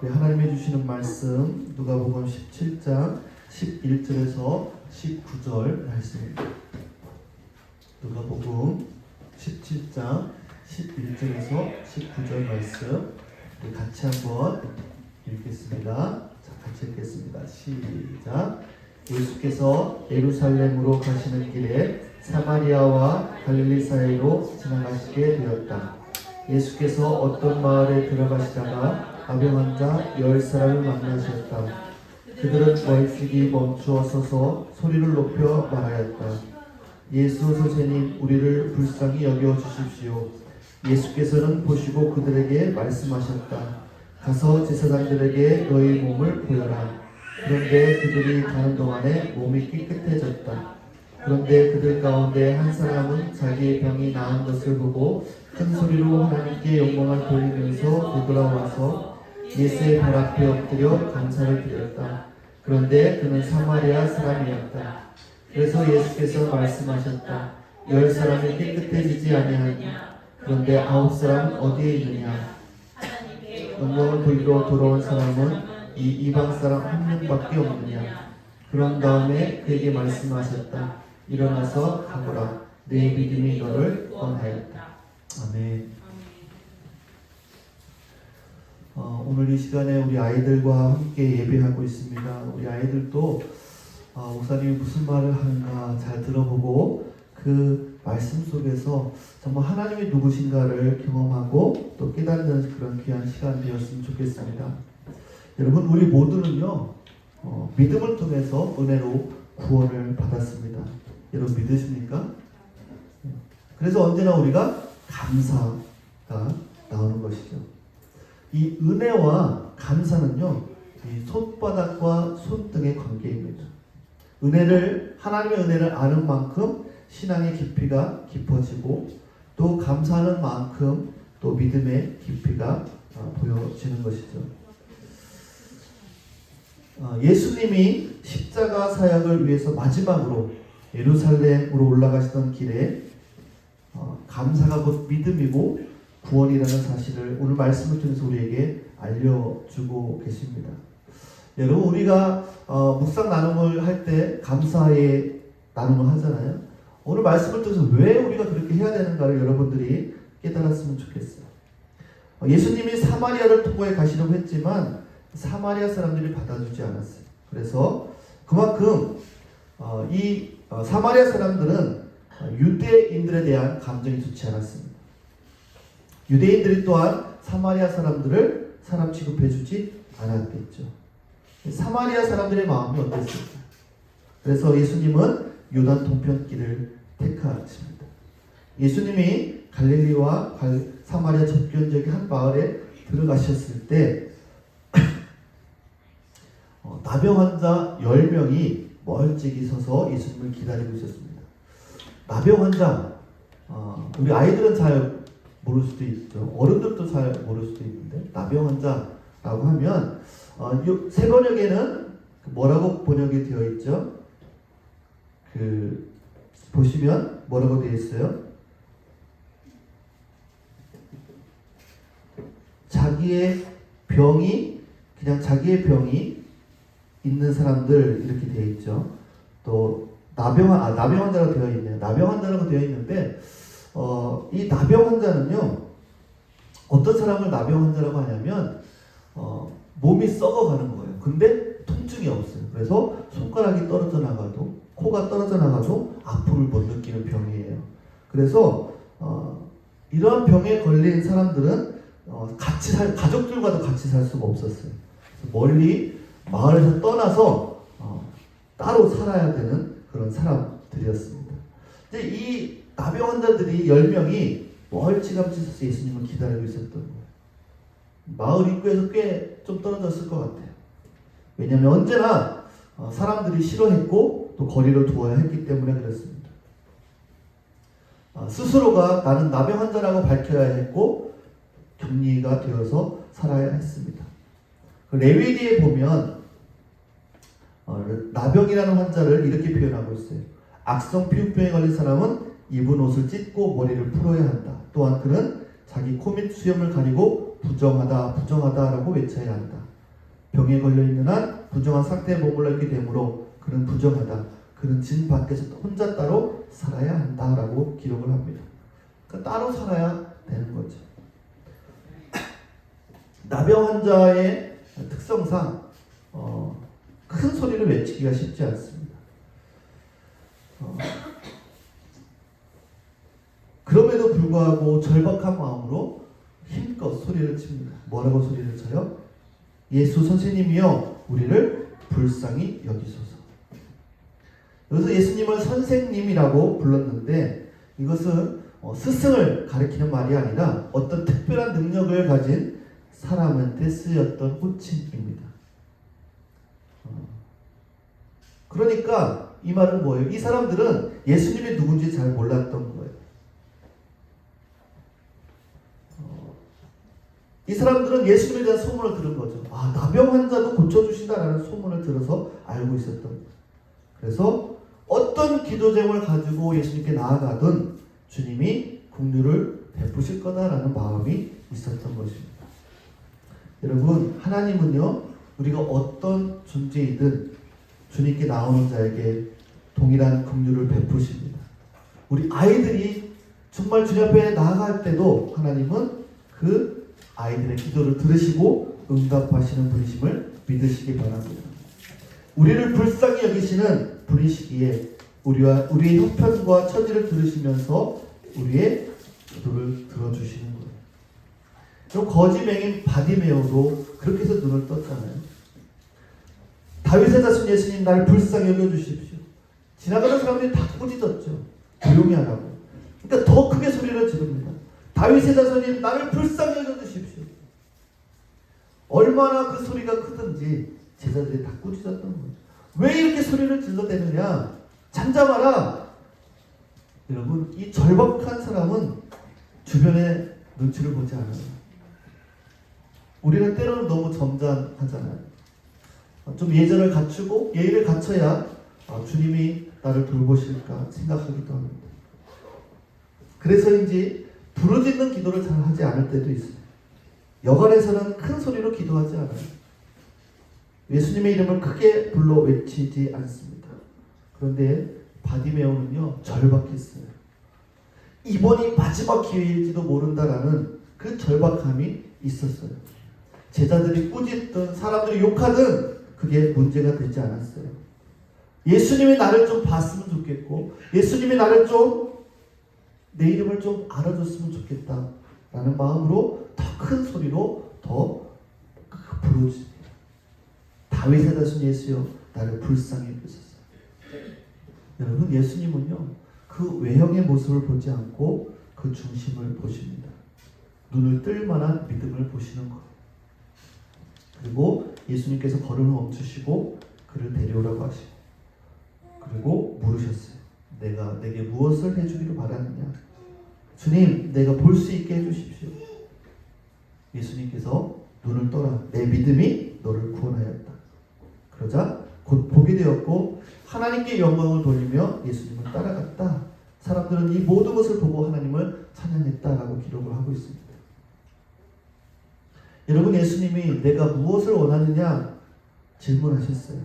우리 하나님이 주시는 말씀 누가복음 17장 11절에서 19절 말씀입니다. 누가복음 17장 11절에서 19절 말씀 우리 같이 한번 읽겠습니다. 자, 같이 읽겠습니다. 시작. 예수께서 예루살렘으로 가시는 길에 사마리아와 갈릴리 사이로 지나가시게 되었다. 예수께서 어떤 마을에 들어가시다가 나병 환자 10사람을 만나셨다. 그들은 멀찍이 멈추어 서서 소리를 높여 말하였다. 예수 선생님, 우리를 불쌍히 여겨 주십시오. 예수께서는 보시고 그들에게 말씀하셨다. 가서 제사장들에게 너희 몸을 보여라. 그런데 그들이 가는 동안에 몸이 깨끗해졌다. 그런데 그들 가운데 한 사람은 자기의 병이 나은 것을 보고 큰 소리로 하나님께 영광을 돌리면서 되돌아와서 예수의 발 앞에 엎드려 감사를 드렸다. 그런데 그는 사마리아 사람이었다. 그래서 예수께서 말씀하셨다. 10사람이 깨끗해지지 아니하니 그런데 9사람은 어디에 있느냐? 영광을 돌리러 돌아온 사람은 이 이방 사람 한 명밖에 없느냐? 그런 다음에 그에게 말씀하셨다. 일어나서 가거라. 내 믿음이 너를 구원하였다. 아멘. 오늘 이 시간에 우리 아이들과 함께 예배하고 있습니다. 우리 아이들도 목사님이 무슨 말을 하는가 잘 들어보고 그 말씀 속에서 정말 하나님이 누구신가를 경험하고 또 깨닫는 그런 귀한 시간 되었으면 좋겠습니다. 여러분, 우리 모두는요 믿음을 통해서 은혜로 구원을 받았습니다. 여러분 믿으십니까? 그래서 언제나 우리가 감사가 나오는 것이죠. 이 은혜와 감사는요 이 손바닥과 손등의 관계입니다. 하나님의 은혜를 아는 만큼 신앙의 깊이가 깊어지고 또 감사하는 만큼 또 믿음의 깊이가 보여지는 것이죠. 예수님이 십자가 사역을 위해서 마지막으로 예루살렘으로 올라가시던 길에 감사가 곧 믿음이고 구원이라는 사실을 오늘 말씀을 통해서 우리에게 알려주고 계십니다. 여러분, 우리가 묵상 나눔을 할 때 감사의 나눔을 하잖아요. 오늘 말씀을 통해서 왜 우리가 그렇게 해야 되는가를 여러분들이 깨달았으면 좋겠어요. 예수님이 사마리아를 통과해 가시려고 했지만 사마리아 사람들이 받아주지 않았어요. 그래서 그만큼 이 사마리아 사람들은 유대인들에 대한 감정이 좋지 않았습니다. 유대인들이 또한 사마리아 사람들을 사람 취급해주지 않았겠죠. 사마리아 사람들의 마음이 어땠을까? 그래서 예수님은 요단 동편길을 택하십니다. 예수님이 갈릴리와 사마리아 접견적인 한 마을에 들어가셨을 때 나병 환자 10명이 멀찍이 서서 예수님을 기다리고 있었습니다. 나병 환자, 우리 아이들은 잘 모를 수도 있죠. 어른들도 잘 모를 수도 있는데 나병 환자라고 하면 새 번역에는 뭐라고 번역이 되어 있죠? 보시면 뭐라고 되어 있어요? 자기의 병이 있는 사람들 이렇게 되어 있죠. 또 나병 환자라고 되어 있네요. 나병 환자라고 되어 있는데 이 나병 환자는요 어떤 사람을 나병 환자라고 하냐면 몸이 썩어가는 거예요. 근데 통증이 없어요. 그래서 손가락이 떨어져 나가도 코가 떨어져 나가도 아픔을 못 느끼는 병이에요. 그래서 이러한 병에 걸린 사람들은 가족들과도 같이 살 수가 없었어요. 멀리 마을에서 떠나서 따로 살아야 되는 그런 사람들이었습니다. 근데 이 나병 환자들이 10명이 멀찌감치 서서 예수님을 기다리고 있었던 거예요. 마을 입구에서 꽤 좀 떨어졌을 것 같아요. 왜냐하면 언제나 사람들이 싫어했고 또 거리를 두어야 했기 때문에 그렇습니다. 스스로가 나는 나병 환자라고 밝혀야 했고 격리가 되어서 살아야 했습니다. 레위기에 보면 나병이라는 환자를 이렇게 표현하고 있어요. 악성 피부병에 걸린 사람은 입은 옷을 찢고 머리를 풀어야 한다. 또한 그는 자기 코 및 수염을 가리고 부정하다라고 외쳐야 한다. 병에 걸려있는 한 부정한 상태에 머물러 있게 되므로 그는 부정하다. 그는 진 밖에서 혼자 따로 살아야 한다라고 기록을 합니다. 그러니까 따로 살아야 되는 거죠. 나병 환자의 특성상 큰 소리를 외치기가 쉽지 않습니다. 그럼에도 불구하고 절박한 마음으로 힘껏 소리를 칩니다. 뭐라고 소리를 쳐요? 예수 선생님이여 우리를 불쌍히 여기소서. 여기서 예수님을 선생님이라고 불렀는데 이것은 스승을 가리키는 말이 아니라 어떤 특별한 능력을 가진 사람한테 쓰였던 호칭입니다. 그러니까 이 말은 뭐예요? 이 사람들은 예수님이 누군지 잘 몰랐던 거예요. 이 사람들은 예수님에 대한 소문을 들은 거죠. 아, 나병 환자도 고쳐주신다라는 소문을 들어서 알고 있었던 거예요. 그래서 어떤 기도 제목을 가지고 예수님께 나아가든 주님이 긍휼을 베푸실 거다라는 마음이 있었던 것입니다. 여러분, 하나님은요, 우리가 어떤 존재이든 주님께 나오는 자에게 동일한 긍휼을 베푸십니다. 우리 아이들이 정말 주님 앞에 나아갈 때도 하나님은 그 아이들의 기도를 들으시고 응답하시는 분이심을 믿으시기 바랍니다. 우리를 불쌍히 여기시는 분이시기에 우리의 형편과 처지를 들으시면서 우리의 기도를 들어주시는 거예요. 그럼 거지 맹인 바디메오도 그렇게 해서 눈을 떴잖아요. 다윗의 자손 예수님 나를 불쌍히 여겨주십시오. 지나가는 사람들이 다 꾸짖었죠. 조용히 하라고. 그러니까 더 크게 소리를 지릅니다. 다윗의 자손님 나를 불쌍히 여겨주십시오. 얼마나 그 소리가 크든지 제자들이 다 꾸짖었던 거예요. 왜 이렇게 소리를 질러대느냐? 잠잠하라. 여러분, 이 절박한 사람은 주변의 눈치를 보지 않아요. 우리는 때로는 너무 점잖하잖아요. 좀 예절을 갖추고 예의를 갖춰야 주님이 나를 돌보실까 생각하기도 합니다. 그래서인지 부르짖는 기도를 잘 하지 않을 때도 있어요. 여관에서는 큰 소리로 기도하지 않아요. 예수님의 이름을 크게 불러 외치지 않습니다. 그런데 바디메오는요, 절박했어요. 이번이 마지막 기회일지도 모른다라는 그 절박함이 있었어요. 제자들이 꾸짖든 사람들이 욕하든 그게 문제가 되지 않았어요. 예수님이 나를 좀 봤으면 좋겠고 예수님이 나를 좀 내 이름을 좀 알아줬으면 좋겠다라는 마음으로 더 큰 소리로 더 부르짖습니다. 다윗의 자손 예수여 나를 불쌍히 여기소서. 여러분, 예수님은요 그 외형의 모습을 보지 않고 그 중심을 보십니다. 눈을 뜰 만한 믿음을 보시는 거예요. 그리고 예수님께서 걸음을 멈추시고 그를 데려오라고 하시고 그리고 물으셨어요. 내가 내게 무엇을 해주기를 바라느냐? 주님, 내가 볼 수 있게 해주십시오. 예수님께서 눈을 떠라. 내 믿음이 너를 구원하였다. 그러자 곧 보게 되었고 하나님께 영광을 돌리며 예수님을 따라갔다. 사람들은 이 모든 것을 보고 하나님을 찬양했다라고 기록을 하고 있습니다. 여러분, 예수님이 내가 무엇을 원하느냐 질문하셨어요.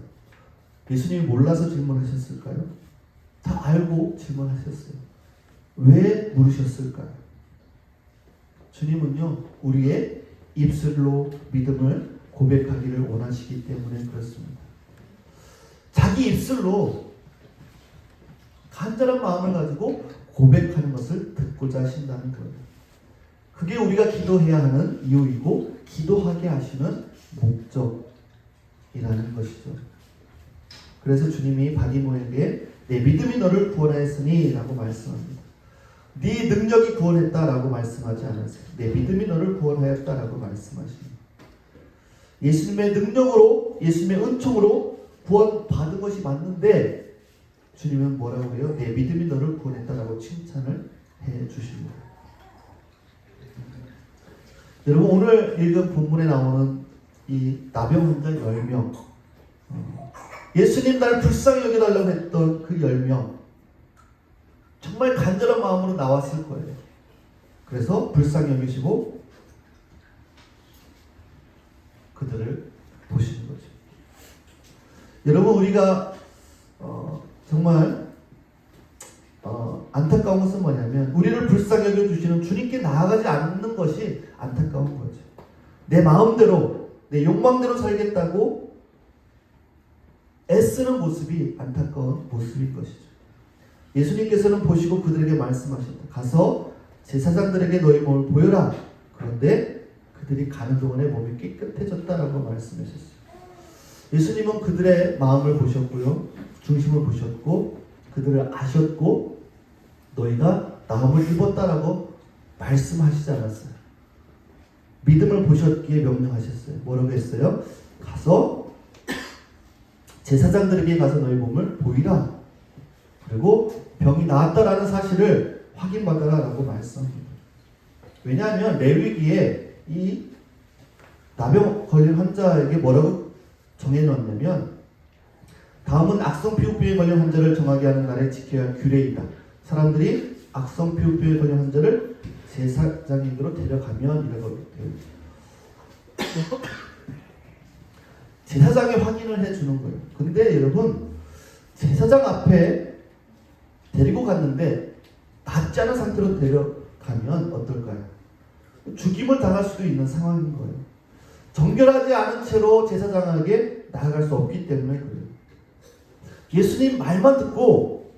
예수님이 몰라서 질문하셨을까요? 다 알고 질문하셨어요. 왜 물으셨을까요? 주님은요 우리의 입술로 믿음을 고백하기를 원하시기 때문에 그렇습니다. 자기 입술로 간절한 마음을 가지고 고백하는 것을 듣고자 하신다는 거예요. 그게 우리가 기도해야 하는 이유이고 기도하게 하시는 목적이라는 것이죠. 그래서 주님이 바디모에게 내 믿음이 너를 구원하였으니 라고 말씀합니다. 네 능력이 구원했다라고 말씀하지 않으세요. 내 믿음이 너를 구원하였다라고 말씀하십니다. 예수님의 능력으로 예수님의 은총으로 구원받은 것이 맞는데 주님은 뭐라고 해요? 내 믿음이 너를 구원했다라고 칭찬을 해 주십니다. 여러분, 오늘 읽은 본문에 나오는 이 나병 환자 10명, 예수님 날 불쌍히 여겨달라고 했던 그 10명 정말 간절한 마음으로 나왔을 거예요. 그래서 불쌍히 여기시고 그들을 보시는 거죠. 여러분, 우리가 정말 안타까운 것은 뭐냐면 우리를 불쌍히 여겨주시는 주님께 나아가지 않는 것이 안타까운 거죠. 내 마음대로 내 욕망대로 살겠다고 애쓰는 모습이 안타까운 모습인 것이죠. 예수님께서는 보시고 그들에게 말씀하셨다. 가서 제사장들에게 너희 몸을 보여라. 그런데 그들이 가는 동안에 몸이 깨끗해졌다라고 말씀하셨어요. 예수님은 그들의 마음을 보셨고요. 중심을 보셨고 그들을 아셨고 너희가 나음을 입었다라고 말씀하시지 않았어요. 믿음을 보셨기에 명령하셨어요. 뭐라고 했어요? 가서 제사장들에게 가서 너희 몸을 보이라. 그리고 병이 나았다라는 사실을 확인받아라라고 말씀합니다. 왜냐하면 레위기에 이 나병 걸린 환자에게 뭐라고 정해놓았냐면 다음은 악성 피부병에 걸린 환자를 정하게 하는 날에 지켜야 할 규례이다. 사람들이 악성 피부병에 걸린 환자를 제사장에게로 데려가면 이라고 되어 있죠. 제사장이 확인을 해주는 거예요. 근데 여러분 제사장 앞에 데리고 갔는데 낫지 않은 상태로 데려가면 어떨까요? 죽임을 당할 수도 있는 상황인 거예요. 정결하지 않은 채로 제사장에게 나아갈 수 없기 때문에 그래요. 예수님 말만 듣고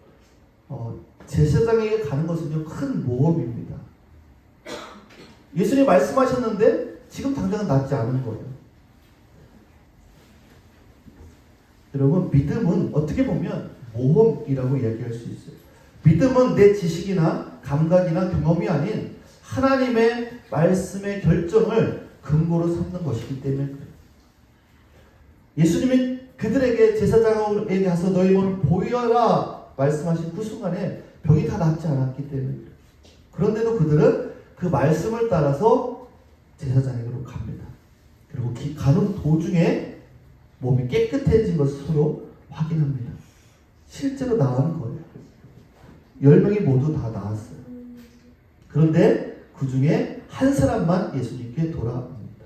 제사장에게 가는 것은요 큰 모험입니다. 예수님 말씀하셨는데 지금 당장은 낫지 않은 거예요. 여러분 믿음은 어떻게 보면 모험이라고 이야기할 수 있어요. 믿음은 내 지식이나 감각이나 경험이 아닌 하나님의 말씀의 결정을 근거로 삼는 것이기 때문에 그래요. 예수님이 그들에게 제사장에게 가서 너희 몸을 보여라 말씀하신 그 순간에 병이 다 낫지 않았기 때문에 그래요. 그런데도 그들은 그 말씀을 따라서 제사장에게로 갑니다. 그리고 가는 도중에 몸이 깨끗해진 것을 서로 확인합니다. 실제로 나은 거예요. 10명이 모두 다 나았어요. 그런데 그 중에 한 사람만 예수님께 돌아옵니다.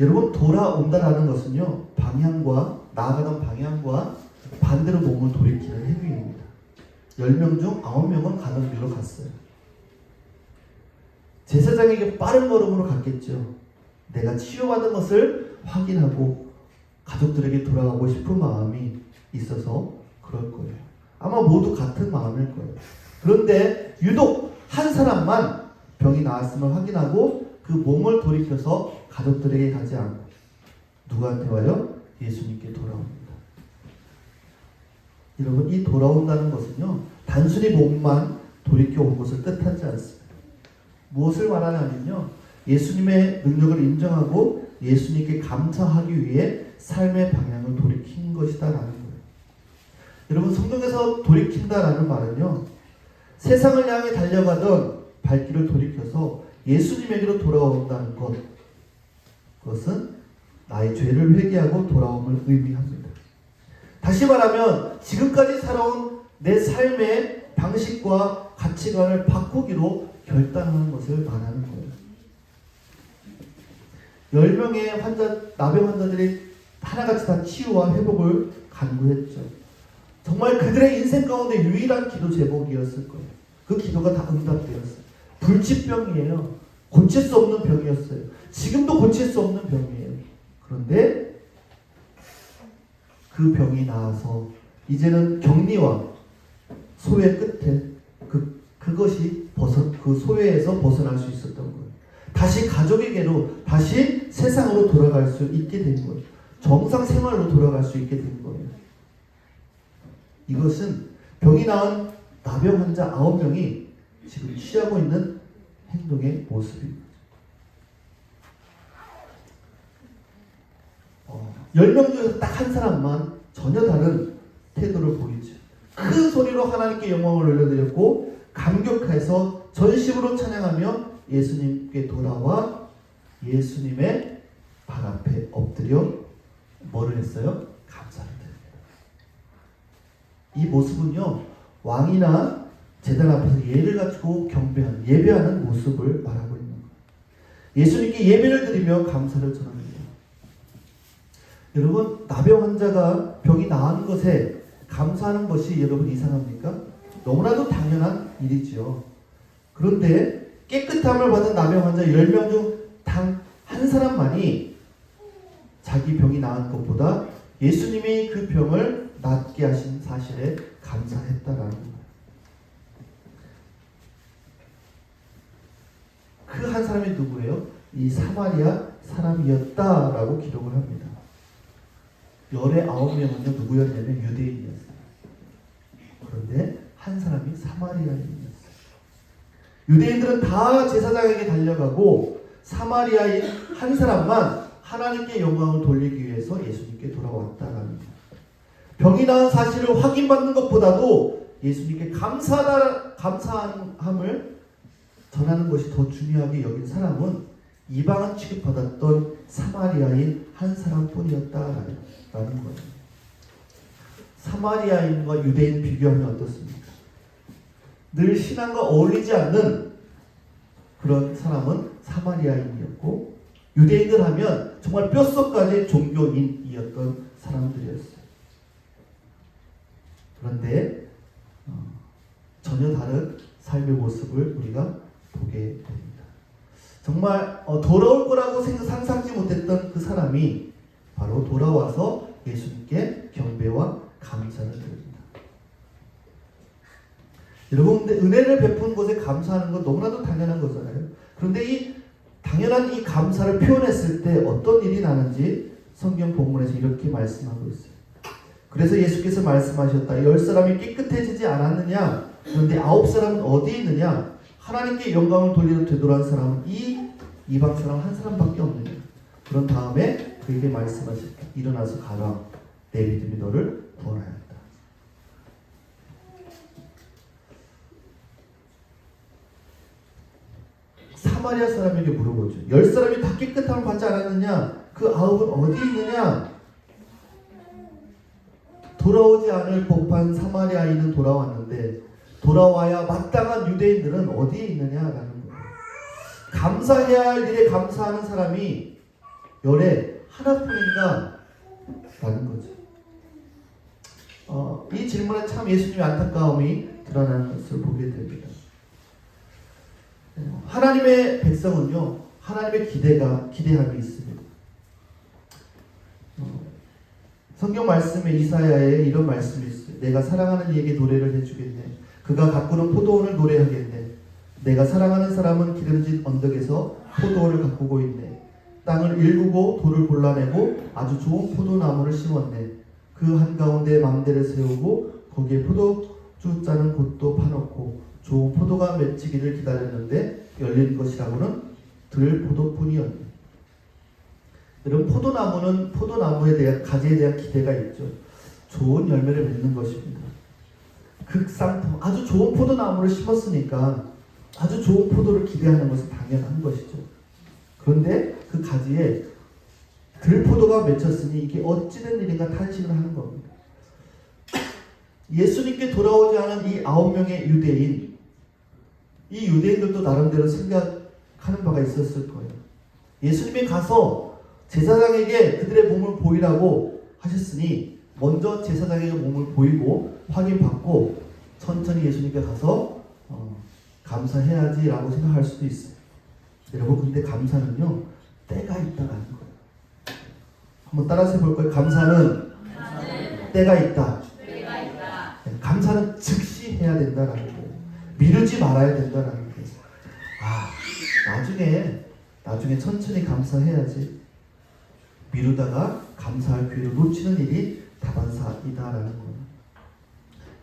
여러분 돌아온다라는 것은요 방향과 나아가던 방향과 반대로 몸을 돌이키는 행위입니다. 10명 중 9명은 가던 길로 갔어요. 제사장에게 빠른 걸음으로 갔겠죠. 내가 치유받은 것을 확인하고 가족들에게 돌아가고 싶은 마음이 있어서 그럴 거예요. 아마 모두 같은 마음일 거예요. 그런데 유독 한 사람만 병이 나았음을 확인하고 그 몸을 돌이켜서 가족들에게 가지 않고 누구한테 와요? 예수님께 돌아옵니다. 여러분 이 돌아온다는 것은요 단순히 몸만 돌이켜 온 것을 뜻하지 않습니다. 무엇을 말하냐면요 예수님의 능력을 인정하고 예수님께 감사하기 위해 삶의 방향을 돌이킨 것이다 라는 거예요. 여러분 성경에서 돌이킨다라는 말은요 세상을 향해 달려가던 발길을 돌이켜서 예수님에게로 돌아온다는 것, 그것은 나의 죄를 회개하고 돌아옴을 의미합니다. 다시 말하면 지금까지 살아온 내 삶의 방식과 가치관을 바꾸기로 결단하는 것을 말하는 거예요. 10명의 나병 환자들이 하나같이 다 치유와 회복을 간구했죠. 정말 그들의 인생 가운데 유일한 기도 제목이었을 거예요. 그 기도가 다 응답되었어요. 불치병이에요. 고칠 수 없는 병이었어요. 지금도 고칠 수 없는 병이에요. 그런데 그 병이 나아서 이제는 격리와 소외 끝에 그것이 그 소외에서 벗어날 수 있었던 거예요. 다시 가족에게로 다시 세상으로 돌아갈 수 있게 된 거예요. 정상 생활로 돌아갈 수 있게 된 거예요. 이것은 병이 나은 나병 환자 9명이 지금 취하고 있는 행동의 모습입니다. 10명 중에서 딱 한 사람만 전혀 다른 태도를 보이죠. 큰 소리로 하나님께 영광을 올려드렸고 감격해서 전심으로 찬양하며 예수님께 돌아와 예수님의 발 앞에 엎드려 뭐를 했어요? 감사를 드립니다. 이 모습은요 왕이나 제단 앞에서 예를 갖추고 경배하는 예배하는 모습을 말하고 있는 거예요. 예수님께 예배를 드리며 감사를 전합니다. 여러분, 나병 환자가 병이 나은 것에 감사하는 것이 여러분 이상합니까? 너무나도 당연한 일이지요. 그런데 깨끗함을 받은 나병 환자 10명 중 단 한 사람만이 자기 병이 나은 것보다 예수님이 그 병을 낫게 하신 사실에 감사했다라는 거예요. 그 한 사람이 누구예요? 이 사마리아 사람이었다라고 기록을 합니다. 열의 9명은요 누구였냐면 유대인이었어요. 그런데 한 사람이 사마리아인이었어요. 유대인들은 다 제사장에게 달려가고 사마리아인 한 사람만 하나님께 영광을 돌리기 위해서 예수님께 돌아왔다라는 거예요. 병이 나은 사실을 확인받는 것보다도 예수님께 감사함을 전하는 것이 더 중요하게 여긴 사람은 이방인 취급받았던 사마리아인 한 사람뿐이었다라는 거예요. 사마리아인과 유대인 비교하면 어떻습니까? 늘 신앙과 어울리지 않는 그런 사람은 사마리아인이었고, 유대인들 하면 정말 뼛속까지 종교인이었던 사람들이었어요. 그런데 전혀 다른 삶의 모습을 우리가 보게 됩니다. 정말 돌아올 거라고 상상지 못했던 그 사람이 바로 돌아와서 예수님께 경배와 감사를 드립니다. 여러분, 근데 은혜를 베푼 것에 감사하는 건 너무나도 당연한 거잖아요. 그런데 이 당연한 이 감사를 표현했을 때 어떤 일이 나는지 성경 본문에서 이렇게 말씀하고 있어요. 그래서 예수께서 말씀하셨다. 10사람이 깨끗해지지 않았느냐? 그런데 9사람은 어디 있느냐? 하나님께 영광을 돌리러 되돌아온 사람은 이 이방 사람 한 사람밖에 없느냐? 그런 다음에 그에게 말씀하셨다. 일어나서 가라. 내 믿음이 너를 구원하였다. 사마리아 사람에게 물어보죠. 10사람이 다 깨끗함을 받지 않았느냐? 그 9은 어디 있느냐? 돌아오지 않을 법한 사마리아인은 돌아왔는데 돌아와야 마땅한 유대인들은 어디에 있느냐라는 거예요. 감사해야 할 일에 감사하는 사람이 열에 하나뿐인가? 라는 거죠. 이 질문에 참 예수님의 안타까움이 드러나는 것을 보게 됩니다. 하나님의 백성은요, 하나님의 기대함이 있습니다. 성경 말씀에 이사야에 이런 말씀이 있어요. 내가 사랑하는 이에게 노래를 해주겠네. 그가 가꾸는 포도원을 노래하겠네. 내가 사랑하는 사람은 기름진 언덕에서 포도원을 가꾸고 있네. 땅을 일구고 돌을 골라내고 아주 좋은 포도나무를 심었네. 그 한가운데 망대를 세우고 거기에 포도주 짜는 곳도 파놓고 좋은 포도가 맺히기를 기다렸는데 열린 것이라고는 들 포도뿐이었네. 여러분, 포도나무는 포도나무에 대한 가지에 대한 기대가 있죠. 좋은 열매를 맺는 것입니다. 극상품, 아주 좋은 포도나무를 심었으니까 아주 좋은 포도를 기대하는 것은 당연한 것이죠. 그런데 그 가지에 들포도가 맺혔으니 이게 어찌된 일인가 탄식을 하는 겁니다. 예수님께 돌아오지 않은 이 9명의 유대인, 이 유대인들도 나름대로 생각하는 바가 있었을 거예요. 예수님이 가서 제사장에게 그들의 몸을 보이라고 하셨으니 먼저 제사장에게 몸을 보이고 확인받고 천천히 예수님께 가서 감사해야지 라고 생각할 수도 있어요. 여러분, 근데 감사는요, 때가 있다라는 거예요. 한번 따라서 해볼까요? 감사는 때가 있다. 감사는 즉시 해야 된다라는 거예요. 미루지 말아야 된다라는 거예요. 나중에 천천히 감사해야지. 미루다가 감사할 기회를 놓치는 일이 다반사이다라는 거예요.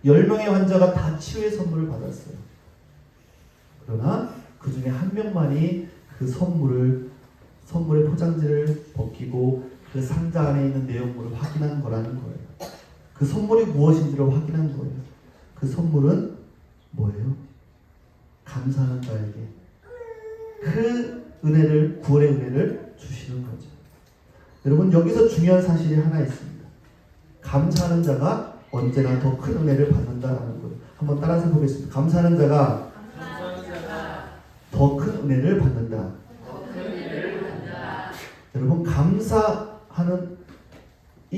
10명의 환자가 다 치유의 선물을 받았어요. 그러나 그 중에 한 명만이 그 선물의 포장지를 벗기고 그 상자 안에 있는 내용물을 확인한 거라는 거예요. 그 선물이 무엇인지를 확인한 거예요. 그 선물은 뭐예요? 감사하는 자에게 그 은혜를, 구원의 은혜를 주시는 거죠. 여러분, 여기서 중요한 사실이 하나 있습니다. 감사하는 자가 언제나 더 큰 은혜를 받는다라는 거예요. 한번 따라서 해보겠습니다. 감사하는 자가 더 큰 은혜를 받는다. 여러분,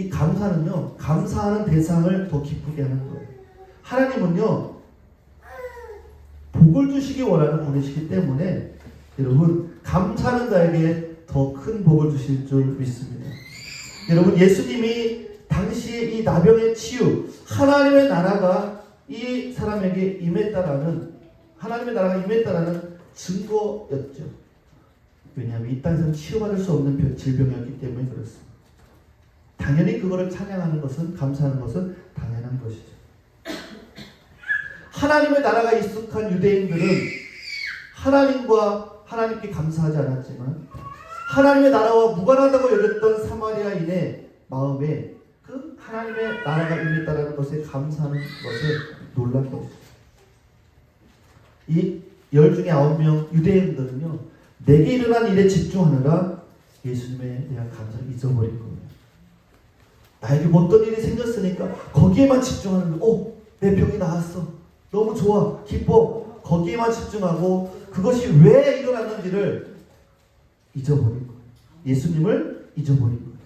감사는요, 감사하는 대상을 더 기쁘게 하는 거예요. 하나님은요, 복을 주시기 원하는 분이시기 때문에 여러분, 감사하는 자에게 더 큰 복을 주실 줄 믿습니다. 여러분, 예수님이 당시에 이 나병의 치유, 하나님의 나라가 이 사람에게 임했다라는, 하나님의 나라가 임했다라는 증거였죠. 왜냐하면 이 땅에서는 치유받을 수 없는 질병이었기 때문에 그렇습니다. 당연히 그거를 찬양하는 것은, 감사하는 것은 당연한 것이죠. 하나님의 나라가 익숙한 유대인들은 하나님께 감사하지 않았지만 하나님의 나라와 무관하다고 여겼던 사마리아인의 마음에 그 하나님의 나라가 임했다는 것에 감사하는 것에 놀란 것이죠. 이 10 중에 9명 유대인들은요, 내게 일어난 일에 집중하느라 예수님에 대한 감사를 잊어버린 거예요. 나에게 어떤 일이 생겼으니까 거기에만 집중하는 거예요. 내 병이 나았어. 너무 좋아. 기뻐. 거기에만 집중하고 그것이 왜 일어났는지를 잊어버린 거예요. 예수님을 잊어버린 거예요.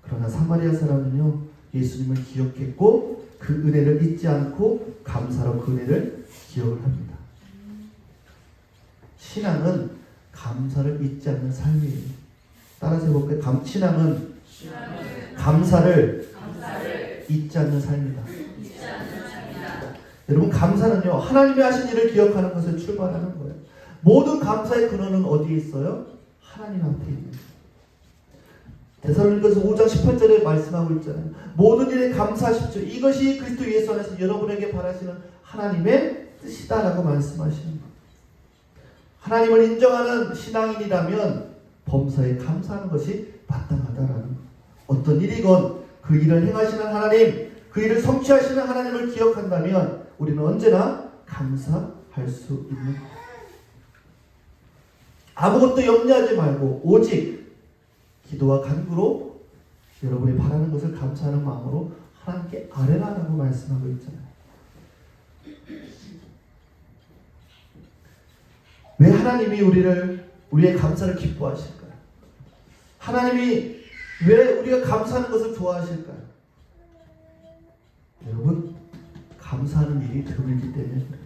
그러나 사마리아 사람은요, 예수님을 기억했고 그 은혜를 잊지 않고 감사로 그 은혜를 기억을 합니다. 신앙은 감사를 잊지 않는 삶이에요. 따라서 해볼까요? 신앙은 감사를 잊지 않는 삶이다. 여러분, 감사는요, 하나님이 하신 일을 기억하는 것을 출발하는 거예요. 모든 감사의 근원은 어디에 있어요? 하나님 앞에 있는 거예요. 데살로니가서 5장 18절에 말씀하고 있잖아요. 모든 일에 감사하십시오. 이것이 그리스도 예수 안에서 여러분에게 바라시는 하나님의 뜻이다라고 말씀하시는 거예요. 하나님을 인정하는 신앙인이라면 범사에 감사하는 것이 마땅하다라는 거예요. 어떤 일이건 그 일을 행하시는 하나님, 그 일을 성취하시는 하나님을 기억한다면 우리는 언제나 감사할 수 있는 거예요. 아무것도 염려하지 말고 오직 기도와 간구로 여러분이 바라는 것을 감사하는 마음으로 하나님께 아뢰라라고 말씀하고 있잖아요. 왜 하나님이 우리의 감사를 기뻐하실까요? 하나님이 왜 우리가 감사하는 것을 좋아하실까요? 여러분, 감사하는 일이 드물기 때문에 그래요.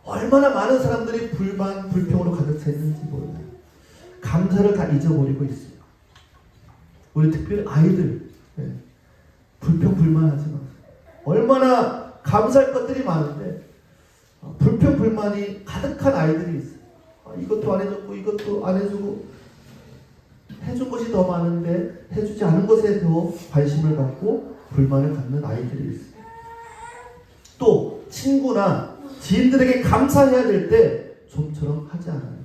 얼마나 많은 사람들이 불만, 불평으로 가득 차 있는지 몰라요. 감사를 다 잊어버리고 있어요. 우리 특별히 아이들, 불평, 불만하지 마세요. 얼마나 감사할 것들이 많은데 불평, 불만이 가득한 아이들이 있어요. 이것도 안 해줬고 이것도 안 해주고, 해준 것이 더 많은데 해주지 않은 것에 더 관심을 갖고 불만을 갖는 아이들이 있어요. 또 친구나 지인들에게 감사해야 될 때 좀처럼 하지 않아요.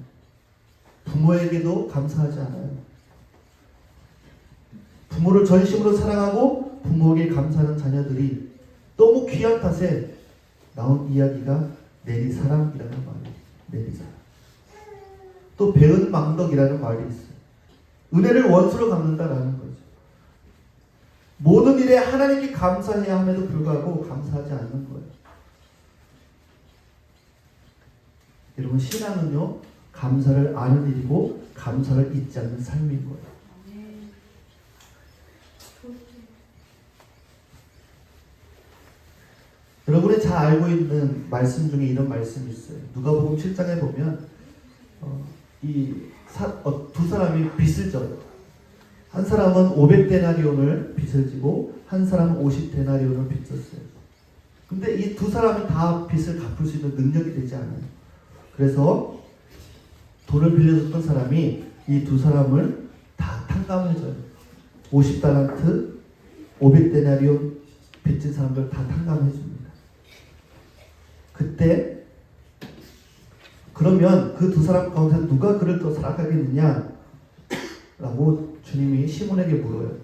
부모에게도 감사하지 않아요. 부모를 전심으로 사랑하고 부모에게 감사하는 자녀들이 너무 귀한 탓에 나온 이야기가 내리사랑이라는 말이에요. 내리사랑. 또 배은망덕이라는 말이 있어요. 은혜를 원수로 갚는다라는 거죠. 모든 일에 하나님께 감사해야 함에도 불구하고 감사하지 않는 거예요. 여러분, 신앙은요, 감사를 아는 일이고 감사를 잊지 않는 삶인 거예요. 여러분이 잘 알고 있는 말씀 중에 이런 말씀이 있어요. 누가복음 7장에 보면 두 사람이 빚을 져요. 한 사람은 500데나리온을 빚을 지고 한 사람은 50데나리온을 빚졌어요. 근데 이 두 사람이 다 빚을 갚을 수 있는 능력이 되지 않아요. 그래서 돈을 빌려줬던 사람이 이 두 사람을 다 탕감해줘요. 50달란트, 500데나리온 빚진 사람들 다 탕감해줍니다. 그때 그러면 그 두 사람 가운데 누가 그를 더 사랑하겠느냐? 라고 주님이 시몬에게 물어요.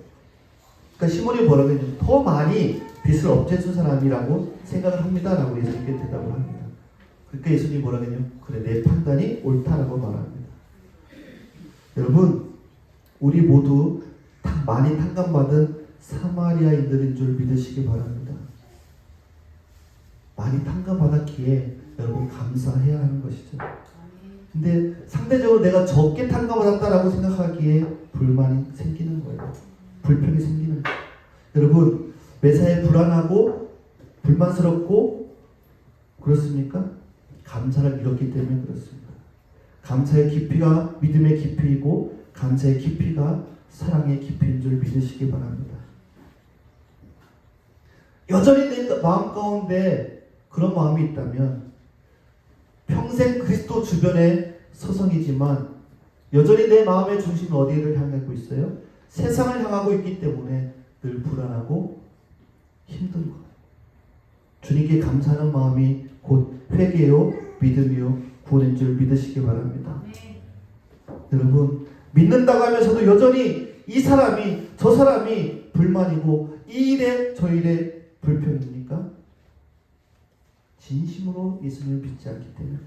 그러니까 시몬이 뭐라고 했냐면 더 많이 빚을 없애준 사람이라고 생각을 합니다. 라고 예수님께 대답을 합니다. 그러니까 예수님이 뭐라고 했냐면 그래, 내 판단이 옳다라고 말합니다. 여러분, 우리 모두 많이 탕감받은 사마리아인들인 줄 믿으시기 바랍니다. 많이 탕감받았기에 여러분 감사해야 하는 것이죠. 근데 상대적으로 내가 적게 tan감받았다라고 생각하기에 불만이 생기는 거예요. 불평이 생기는 거예요. 여러분, 매사에 불안하고 불만스럽고 그렇습니까? 감사를 잃었기 때문에 그렇습니다. 감사의 깊이가 믿음의 깊이이고 감사의 깊이가 사랑의 깊이인 줄 믿으시기 바랍니다. 여전히 내 마음 가운데 그런 마음이 있다면 평생 그리스도 주변에 서성이지만 여전히 내 마음의 중심이 어디를 향하고 있어요? 세상을 향하고 있기 때문에 늘 불안하고 힘든 거예요. 주님께 감사하는 마음이 곧 회개요, 믿음이요, 구원인 줄 믿으시기 바랍니다. 여러분, 믿는다고 하면서도 여전히 이 사람이 저 사람이 불만이고 이 일에 저 일에 불평입니까? 진심으로 예수님을 믿지 않기 때문에.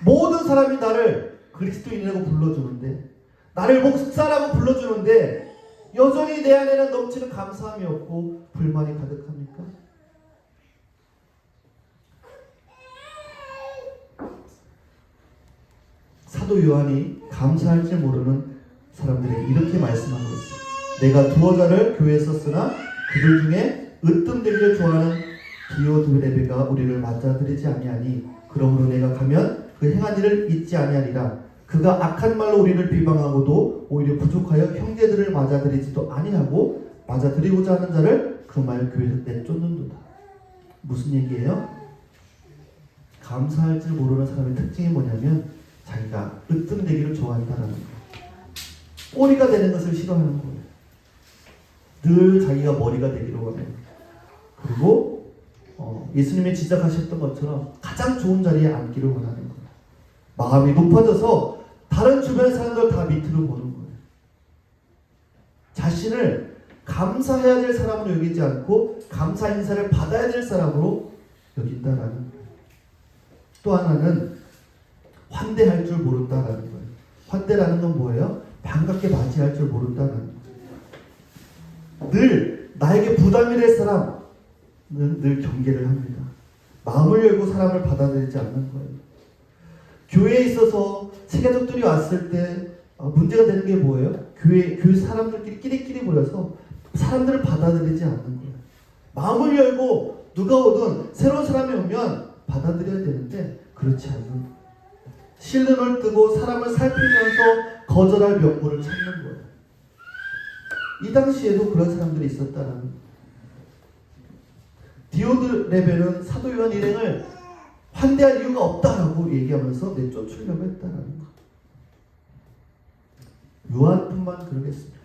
모든 사람이 나를 그리스도인이라고 불러주는데, 나를 목사라고 불러주는데 여전히 내 안에는 넘치는 감사함이 없고 불만이 가득합니까? 사도 요한이 감사할 줄 모르는 사람들이 이렇게 말씀하고 있어요. 내가 두어 자를 교회에 썼으나 그들 중에 으뜸되기를 좋아하는 디오드레베가 우리를 맞아들이지 아니하니 그러므로 내가 가면 그 행한 일을 잊지 아니하리라. 그가 악한 말로 우리를 비방하고도 오히려 부족하여 형제들을 맞아들이지도 아니하고 맞아들이고자 하는 자를 그 말 교회에서 내쫓는도다. 무슨 얘기예요? 감사할 줄 모르는 사람의 특징이 뭐냐면 자기가 으뜸되기를 좋아한다는 거예요. 꼬리가 되는 것을 싫어하는 거예요. 늘 자기가 머리가 되기를 원해요. 그리고 예수님이 지적하셨던 것처럼 가장 좋은 자리에 앉기를 원하는 거예요. 마음이 높아져서 다른 주변 사람들 다 밑으로 보는 거예요. 자신을 감사해야 될 사람으로 여기지 않고 감사 인사를 받아야 될 사람으로 여긴다라는 거예요. 또 하나는 환대할 줄 모른다라는 거예요. 환대라는 건 뭐예요? 반갑게 맞이할 줄 모른다는 거예요. 늘 나에게 부담이 될 사람은 늘 경계를 합니다. 마음을 열고 사람을 받아들이지 않는 거예요. 교회에 있어서 세계적들이 왔을 때 문제가 되는 게 뭐예요? 교회 사람들끼리 끼리끼리 모여서 사람들을 받아들이지 않는 거예요. 마음을 열고 누가 오든 새로운 사람이 오면 받아들여야 되는데 그렇지 않는 거예요. 실눈을 뜨고 사람을 살피면서 거절할 명분을 찾는 거예요. 이 당시에도 그런 사람들이 있었다는 거예요. 디오드레베는 사도 요한 일행을 환대할 이유가 없다라고 얘기하면서 내쫓으려고 했다는 거예요. 요한뿐만 그러겠습니다.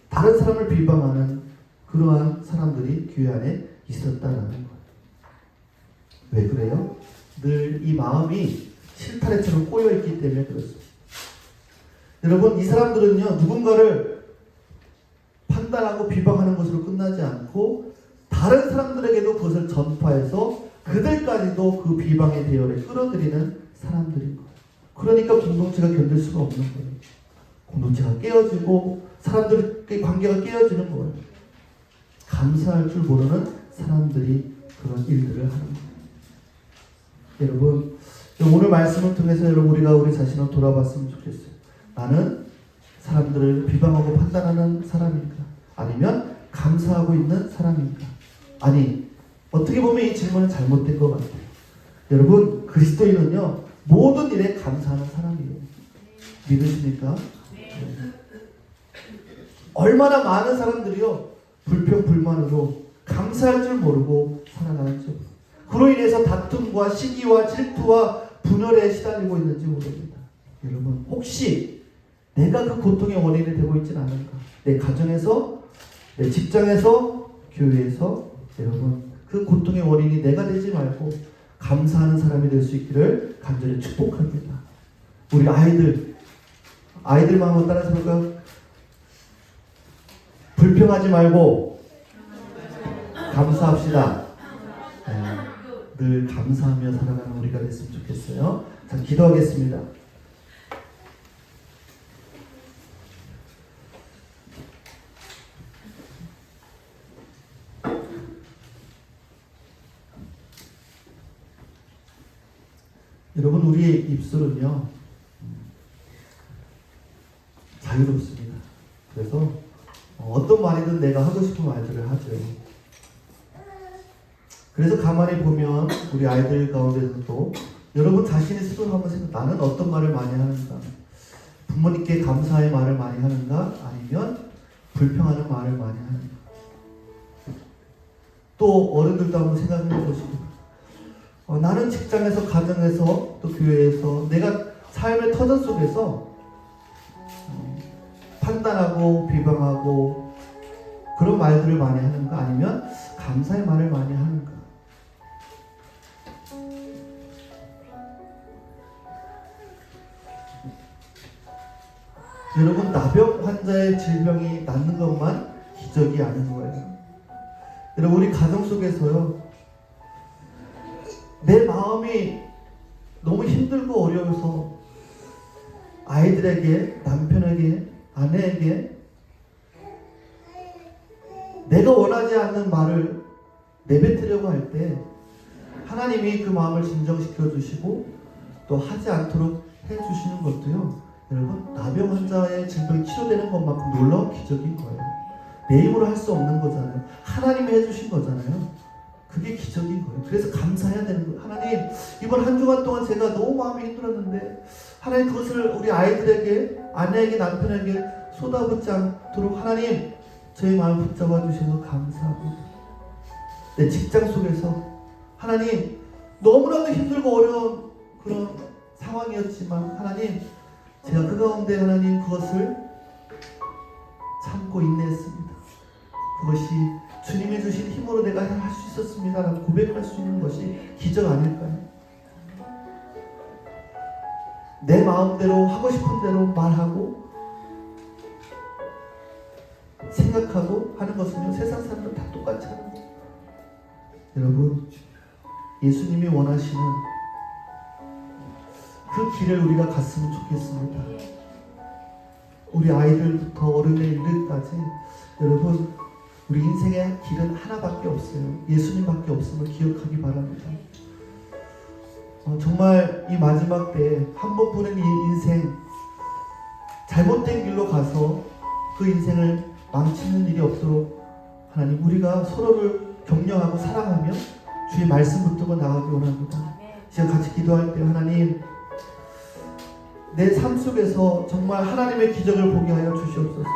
다른 사람을 비방하는 그러한 사람들이 교회 안에 있었다라는 거예요. 왜 그래요? 늘 이 마음이 실타래처럼 꼬여있기 때문에 그렇습니다. 여러분, 이 사람들은요, 누군가를 판단하고 비방하는 것으로 끝나지 않고 다른 사람들에게도 그것을 전파해서 그들까지도 그 비방의 대열에 끌어들이는 사람들인 거예요. 그러니까 공동체가 견딜 수가 없는 거예요. 공동체가 깨어지고 사람들의 관계가 깨어지는 거예요. 감사할 줄 모르는 사람들이 그런 일들을 하는 거예요. 여러분, 오늘 말씀을 통해서 여러분 우리가 우리 자신을 돌아봤으면 좋겠어요. 나는 사람들을 비방하고 판단하는 사람인가? 아니면 감사하고 있는 사람인가? 아니, 어떻게 보면 이 질문은 잘못된 것 같아요. 여러분, 그리스도인은요 모든 일에 감사하는 사람이에요. 믿으십니까? 네. 얼마나 많은 사람들이요 불평 불만으로 감사할 줄 모르고 살아가는지, 그로 인해서 다툼과 시기와 질투와 분열에 시달리고 있는지 모릅니다. 여러분, 혹시 내가 그 고통의 원인이 되고 있지는 않은가? 내 가정에서, 내 직장에서, 교회에서, 여러분 그 고통의 원인이 내가 되지 말고 감사하는 사람이 될 수 있기를 간절히 축복합니다. 우리 아이들만 한번 따라서 볼까요? 불평하지 말고 감사합시다. 네, 늘 감사하며 살아가는 우리가 됐으면 좋겠어요. 자, 기도하겠습니다. 여러분, 우리의 입술은요 자유롭습니다. 그래서 어떤 말이든 내가 하고 싶은 말들을 하죠. 그래서 가만히 보면 우리 아이들 가운데서도 여러분 자신의 스스로 한번 생각, 나는 어떤 말을 많이 하는가? 부모님께 감사의 말을 많이 하는가? 아니면 불평하는 말을 많이 하는가? 또 어른들도 한번 생각해 보시고, 나는 직장에서, 가정에서, 또 교회에서, 내가 삶의 터전 속에서 판단하고 비방하고 그런 말들을 많이 하는가? 아니면 감사의 말을 많이 하는가? 여러분, 나병 환자의 질병이 낫는 것만 기적이 아닌 거예요. 여러분, 우리 가정 속에서요, 내 마음이 너무 힘들고 어려워서 아이들에게, 남편에게, 아내에게 내가 원하지 않는 말을 내뱉으려고 할 때 하나님이 그 마음을 진정시켜 주시고 또 하지 않도록 해주시는 것도요, 여러분, 나병 환자의 질병이 치료되는 것만큼 놀라운 기적인 거예요. 내 힘으로 할 수 없는 거잖아요. 하나님이 해주신 거잖아요. 그게 기적인 거예요. 그래서 감사해야 되는 거예요. 하나님, 이번 한 주간 동안 제가 너무 마음이 힘들었는데 하나님, 그것을 우리 아이들에게, 아내에게, 남편에게 쏟아붓지 않도록 하나님 저희 마음을 붙잡아 주셔서 감사하고, 내 직장 속에서 하나님 너무나도 힘들고 어려운 그런 상황이었지만 하나님, 제가 그 가운데 하나님 그것을 참고 인내했습니다. 그것이 주님이 주신 힘으로 내가 할 수 있었습니다 라고 고백할 수 있는 것이 기적 아닐까요? 내 마음대로 하고 싶은 대로 말하고 생각하고 하는 것은요, 세상 사람들 다 똑같이 하는 거예요. 여러분, 예수님이 원하시는 그 길을 우리가 갔으면 좋겠습니다. 우리 아이들부터 어른의 일들까지, 여러분, 우리 인생의 길은 하나밖에 없어요. 예수님밖에 없음을 기억하기 바랍니다. 정말 이 마지막 때에 한 번 보낸 이 인생, 잘못된 길로 가서 그 인생을 망치는 일이 없도록 하나님, 우리가 서로를 격려하고 사랑하며 주의 말씀 붙들고 나가기 원합니다. 지금 같이 기도할 때 하나님, 내 삶 속에서 정말 하나님의 기적을 보게 하여 주시옵소서.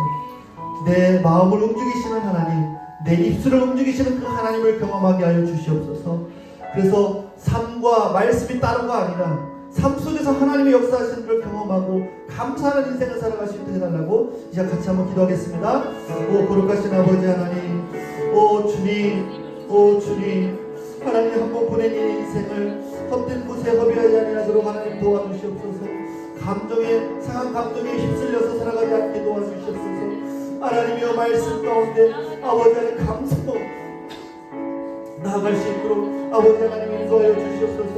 내 마음을 움직이시는 하나님, 내 입술을 움직이시는 그 하나님을 경험하게 하여 주시옵소서. 그래서 삶과 말씀이 다른 거 아니라 삶 속에서 하나님의 역사하시는 걸 경험하고 감사하는 인생을 살아갈 수 있게 해달라고 이제 같이 한번 기도하겠습니다. 오 거룩하신 아버지 하나님, 오 주님, 오 주님, 하나님 한 번 보낸 이 인생을 헛된 곳에 허비하지 아니하도록 하나님 도와주시옵소서. 감정에, 상한 감정에 휩쓸려서 살아가지 않게 도와주시옵소서. 하나님의 말씀 가운데 아버지 하나님 감사로 나아갈 수 있도록 아버지 하나님 인도하여 주시옵소서.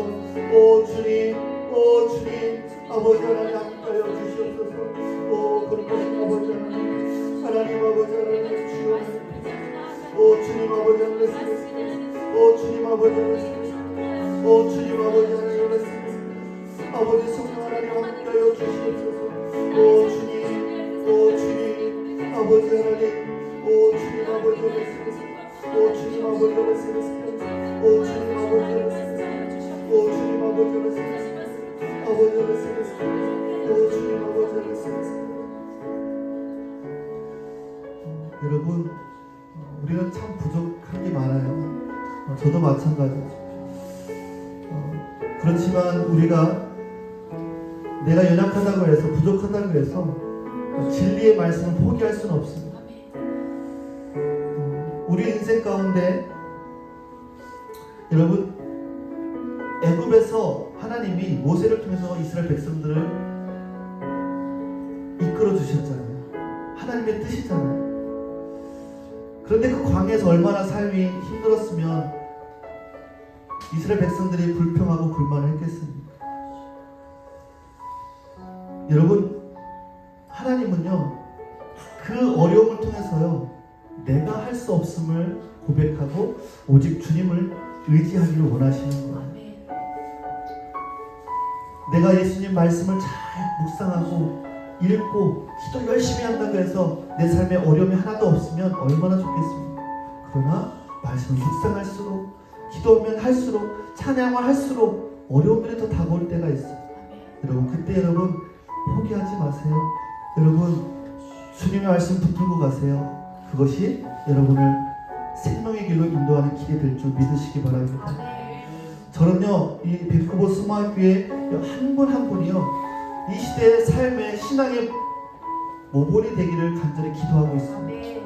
오 주님, 오 주님, 아버지 하나님 함께하여 주시옵소서. 오 거룩하신 아버지 하나님, 하나님 아버지 하나님 주여, 오 주님 아버지 하나님, 오 주님 아버지 하나님, 오 주님 아버지 하나님, 아버지 성령 하나님 함께하여 주시옵소서. 오 주님, 오 주님 아버지 하나님, 오 주님 아버지 하나님, 오 주님 아버지 하나님, 오 주님 아버지 하나님, 오 주님 아버지 하나님, 아버지 하나님, 오 주님 아버지 하나님. 여러분, 우리는 참 부족한 게 많아요. 저도 마찬가지죠. 그렇지만 우리가 내가 연약하다고 해서, 부족하다고 해서 진리의 말씀을 포기할 수는 없습니다. 우리 인생 가운데 여러분, 애굽에서 하나님이 모세를 통해서 이스라엘 백성들을 이끌어 주셨잖아요. 하나님의 뜻이잖아요. 그런데 그 광야에서 얼마나 삶이 힘들었으면 이스라엘 백성들이 불평하고 불만을 했겠습니까? 여러분, 하나님은요, 그 어려움을 통해서요, 내가 할 수 없음을 고백하고 오직 주님을 의지하기를 원하시는 거예요. 내가 예수님 말씀을 잘 묵상하고 읽고 기도 열심히 한다고 해서 내 삶에 어려움이 하나도 없으면 얼마나 좋겠습니까? 그러나 말씀을 묵상할수록 기도하면 할수록 찬양을 할수록 어려움들이 더 다가올 때가 있어요. 여러분 그때 여러분 포기하지 마세요. 여러분 주님의 말씀 붙들고 가세요. 그것이 여러분을 생명의 길로 인도하는 길이 될 줄 믿으시기 바랍니다. 저는요 이 백구보 수마교회 한 분 한 분이요 이 시대의 삶의 신앙의 모본이 되기를 간절히 기도하고 있습니다.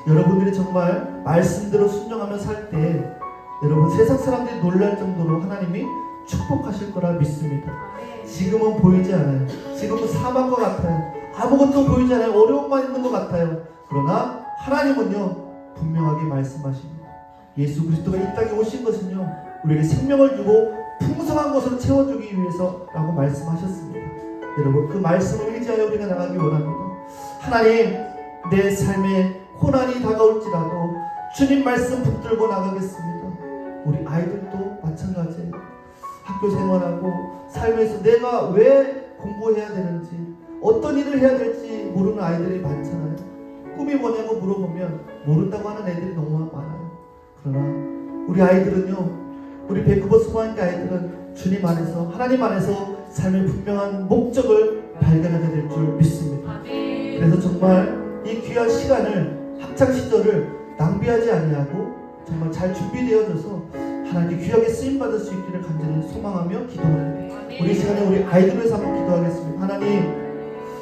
여러분들이 정말 말씀대로 순종하며 살 때 여러분 세상 사람들이 놀랄 정도로 하나님이 축복하실 거라 믿습니다. 지금은 보이지 않아요. 지금은 사막과 같아요. 아무것도 보이지 않아요. 어려움만 있는 것 같아요. 그러나 하나님은요 분명하게 말씀하십니다. 예수 그리스도가 이 땅에 오신 것은요 우리에게 생명을 주고 풍성한 것으로 채워주기 위해서라고 말씀하셨습니다. 여러분 그 말씀을 의지하여 우리가 나가기 원합니다. 하나님 내 삶에 고난이 다가올지라도 주님 말씀 붙들고 나가겠습니다. 우리 아이들도 마찬가지예요. 학교 생활하고 삶에서 내가 왜 공부해야 되는지 어떤 일을 해야 될지 모르는 아이들이 많잖아요. 꿈이 뭐냐고 물어보면 모른다고 하는 애들이 너무 많아요. 그러나 우리 아이들은요 우리 백구보 수고하는 아이들은 주님 안에서 하나님 안에서 삶의 분명한 목적을 발견하게 될 줄 믿습니다. 그래서 정말 이 귀한 시간을 학창 시절을 낭비하지 아니하고 정말 잘 준비되어져서 하나님 귀하게 쓰임받을 수 있기를 간절히 소망하며 기도합니다. 우리 시간에 우리 아이들을 위해서 한번 기도하겠습니다. 하나님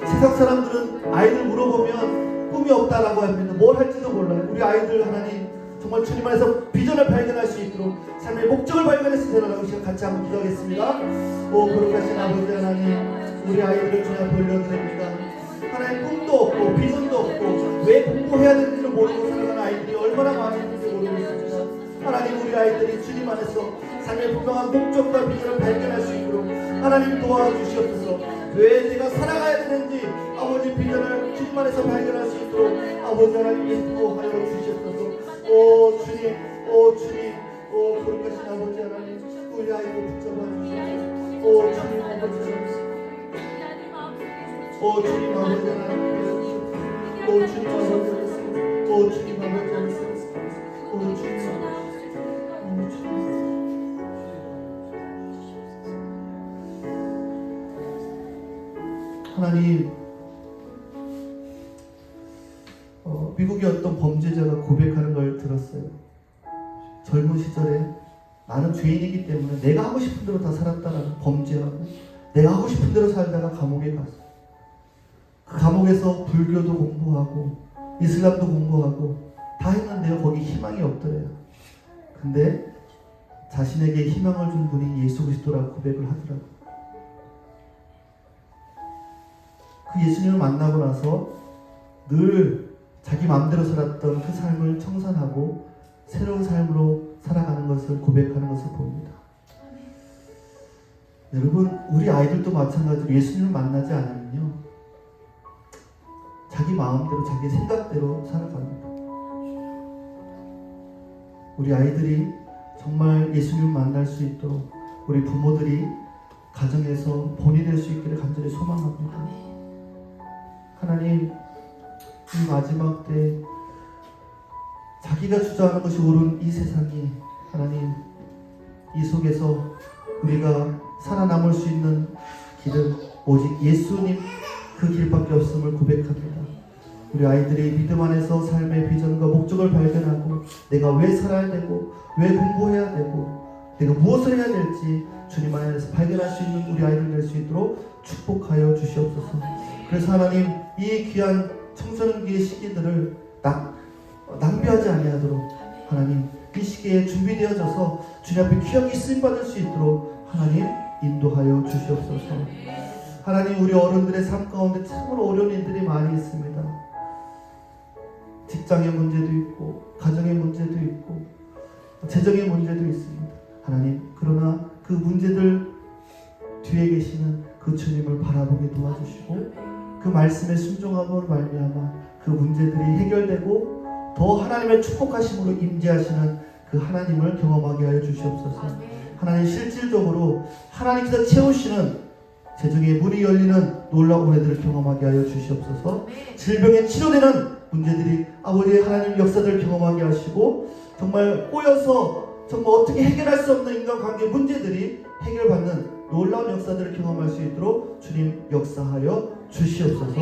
세상 사람들은 아이들 물어보면 꿈이 없다라고 합니다. 뭘 할지도 몰라요. 우리 아이들 하나님 정말 주님 안에서 비전을 발견할 수 있도록 삶의 목적을 발견해서 되라고 시간 같이 한번 기도하겠습니다. 오 거룩하신 아버지 하나님 우리 아이들을 주님 앞에 올려드립니다. 하나님 꿈도 없고 비전도 없고 왜 공부해야 되는지를 모르고 살아가는 아이들이 얼마나 많이 있는지 모르고 있습니다. 하나님 우리 아이들이 주님 안에서 삶의 분명한 목적과 비전을 발견할 수 있도록 하나님 도와주시옵소서. 왜 내가 살아가야 되는지 아버지 비전을 주님 안에서 발견할 수 있도록 아버지 하나님 인도하여 주시옵소서. 오 주님 오 주님 오 거룩하신 아버지 하나님 우리 아이를 붙잡아 주시옵소서. 오 주님 아버지 하나님 오 주님 아버지 하나님 오 주님 아버지 하나님 오 주님 아버지 하나님 오 주님 하나님 미국의 어떤 범죄자가 고백하는 걸 들었어요. 젊은 시절에 나는 죄인이기 때문에 내가 하고 싶은 대로 다 살았다라는 범죄하고 내가 하고 싶은 대로 살다가 감옥에 갔어. 그 감옥에서 불교도 공부하고 이슬람도 공부하고 다 했는데요 거기 희망이 없더래요. 근데 자신에게 희망을 준 분이 예수 그리스도라고 고백을 하더라고요. 그 예수님을 만나고 나서 늘 자기 마음대로 살았던 그 삶을 청산하고 새로운 삶으로 살아가는 것을 고백하는 것을 봅니다. 여러분 우리 아이들도 마찬가지로 예수님을 만나지 않으면요 자기 마음대로 자기 생각대로 살아갑니다. 우리 아이들이 정말 예수님을 만날 수 있도록 우리 부모들이 가정에서 본이 될 수 있기를 간절히 소망합니다. 하나님 이 마지막 때 자기가 주장하는 것이 옳은 이 세상이 하나님 이 속에서 우리가 살아남을 수 있는 길은 오직 예수님 그 길밖에 없음을 고백합니다. 우리 아이들이 믿음 안에서 삶의 비전과 목적을 발견하고 내가 왜 살아야 되고 왜 공부해야 되고 내가 무엇을 해야 될지 주님 안에서 발견할 수 있는 우리 아이들 될 수 있도록 축복하여 주시옵소서. 그래서 하나님 이 귀한 청소년기의 시기들을 낭비하지 아니하도록 하나님 이 시기에 준비되어져서 주님 앞에 귀하게 쓰임받을 수 있도록 하나님 인도하여 주시옵소서. 하나님 우리 어른들의 삶 가운데 참으로 어려운 일들이 많이 있습니다. 직장의 문제도 있고 가정의 문제도 있고 재정의 문제도 있습니다. 하나님 그러나 그 문제들 뒤에 계시는 그 주님을 바라보게 도와주시고 그 말씀에 순종함으로 말미암아 그 문제들이 해결되고 더 하나님의 축복하심으로 임재하시는 그 하나님을 경험하게 하여 주시옵소서. 하나님 실질적으로 하나님께서 채우시는 재정의 문이 열리는 놀라운 은혜들을 경험하게 하여 주시옵소서. 질병에 치료되는 문제들이 아버지 하나님 역사들을 경험하게 하시고 정말 꼬여서 정말 어떻게 해결할 수 없는 인간관계 문제들이 해결받는 놀라운 역사들을 경험할 수 있도록 주님 역사하여 주시옵소서.